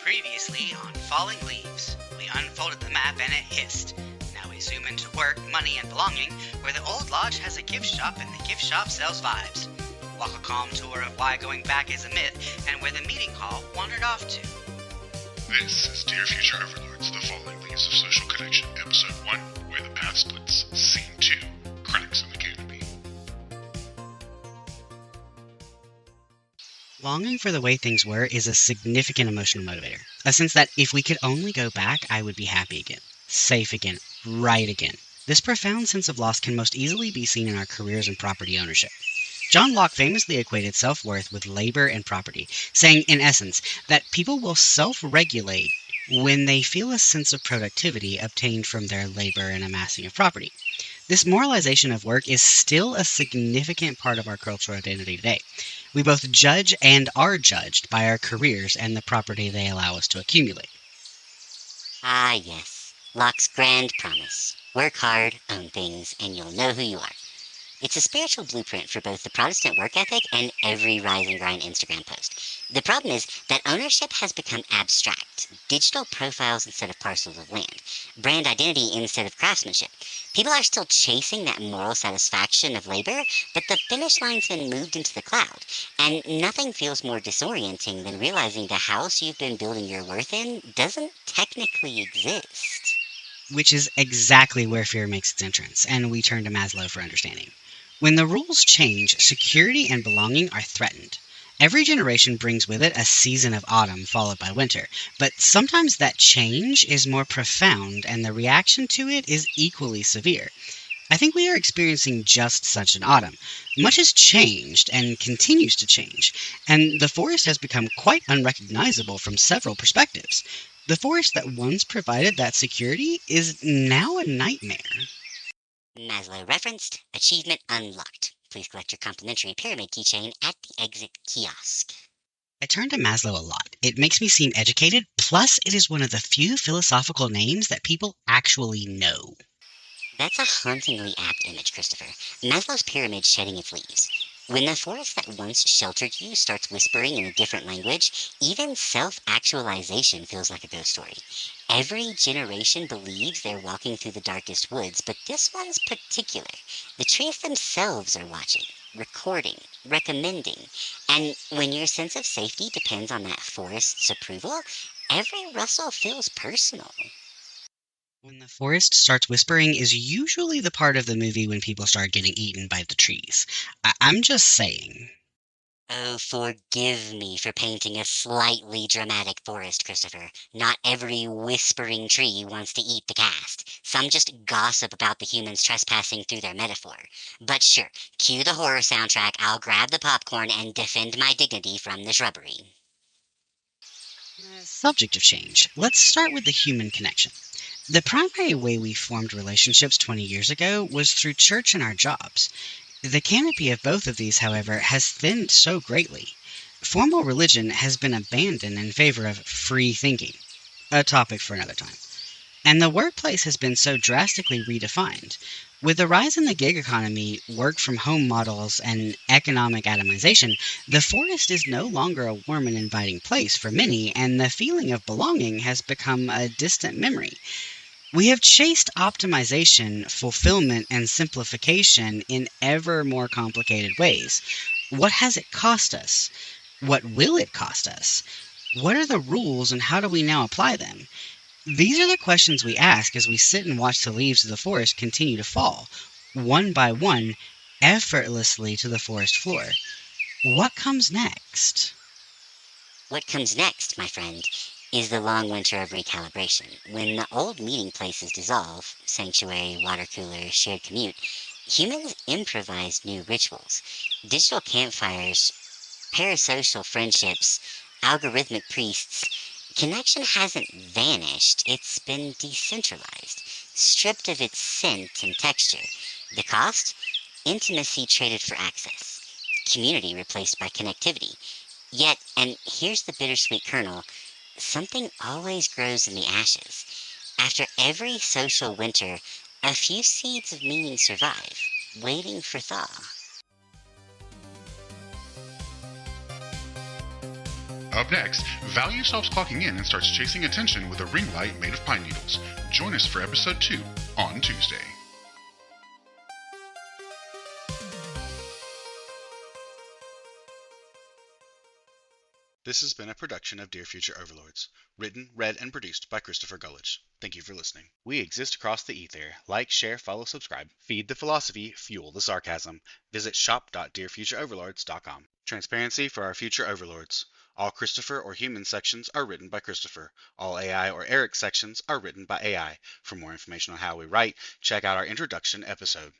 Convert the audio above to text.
Previously on Falling Leaves, we unfolded the map and it hissed. Now we zoom into work, money, and belonging, where the old lodge has a gift shop and the gift shop sells vibes. Walk a calm tour of why going back is a myth and where the meeting hall wandered off to. This is Dear Future Overlords, The Falling Leaves of Social Connection, Episode 1, Where the Path Splits, Scene 2, Cracks in the Canopy. Longing for the way things were is a significant emotional motivator. A sense that if we could only go back, I would be happy again, safe again, right again. This profound sense of loss can most easily be seen in our careers and property ownership. John Locke famously equated self-worth with labor and property, saying, in essence, that people will self-regulate when they feel a sense of productivity obtained from their labor and amassing of property. This moralization of work is still a significant part of our cultural identity today. We both judge and are judged by our careers and the property they allow us to accumulate. Ah, yes. Locke's grand promise. Work hard, own things, and you'll know who you are. It's a spiritual blueprint for both the Protestant work ethic and every rise and grind Instagram post. The problem is that ownership has become abstract. Digital profiles instead of parcels of land. Brand identity instead of craftsmanship. People are still chasing that moral satisfaction of labor, but the finish line's been moved into the cloud. And nothing feels more disorienting than realizing the house you've been building your worth in doesn't technically exist. Which is exactly where fear makes its entrance, and we turn to Maslow for understanding. When the rules change, security and belonging are threatened. Every generation brings with it a season of autumn followed by winter, but sometimes that change is more profound and the reaction to it is equally severe. I think we are experiencing just such an autumn. Much has changed and continues to change, and the forest has become quite unrecognizable from several perspectives. The forest that once provided that security is now a nightmare. Maslow referenced, achievement unlocked. Please collect your complimentary pyramid keychain at the exit kiosk. I turn to Maslow a lot. It makes me seem educated, plus it is one of the few philosophical names that people actually know. That's a hauntingly apt image, Christopher. Maslow's pyramid shedding its leaves. When the forest that once sheltered you starts whispering in a different language, even self-actualization feels like a ghost story. Every generation believes they're walking through the darkest woods, but this one's particular. The trees themselves are watching, recording, recommending, and when your sense of safety depends on that forest's approval, every rustle feels personal. When the forest starts whispering is usually the part of the movie when people start getting eaten by the trees. I'm just saying. Oh, forgive me for painting a slightly dramatic forest, Christopher. Not every whispering tree wants to eat the cast. Some just gossip about the humans trespassing through their metaphor. But sure, cue the horror soundtrack, I'll grab the popcorn and defend my dignity from the shrubbery. Subject of change. Let's start with the human connection. The primary way we formed relationships 20 years ago was through church and our jobs. The canopy of both of these, however, has thinned so greatly. Formal religion has been abandoned in favor of free thinking, a topic for another time. And the workplace has been so drastically redefined. With the rise in the gig economy, work from home models, and economic atomization, the forest is no longer a warm and inviting place for many, and the feeling of belonging has become a distant memory. We have chased optimization, fulfillment, and simplification in ever more complicated ways. What has it cost us? What will it cost us? What are the rules and how do we now apply them? These are the questions we ask as we sit and watch the leaves of the forest continue to fall, one by one, effortlessly to the forest floor. What comes next? What comes next, my friend, is the long winter of recalibration. When the old meeting places dissolve, sanctuary, water cooler, shared commute, humans improvised new rituals. Digital campfires, parasocial friendships, algorithmic priests. Connection hasn't vanished, it's been decentralized, stripped of its scent and texture. The cost? Intimacy traded for access. Community replaced by connectivity. Yet, and here's the bittersweet kernel, something always grows in the ashes. After every social winter, a few seeds of meaning survive, waiting for thaw. Up next, Value stops clocking in and starts chasing attention with a ring light made of pine needles. Join us for episode 2 on Tuesday. This has been a production of Dear Future Overlords. Written, read, and produced by Christopher Gullidge. Thank you for listening. We exist across the ether. Like, share, follow, subscribe. Feed the philosophy, fuel the sarcasm. Visit shop.dearfutureoverlords.com. Transparency for our future overlords. All Christopher or human sections are written by Christopher. All AI or Eric sections are written by AI. For more information on how we write, check out our introduction episode.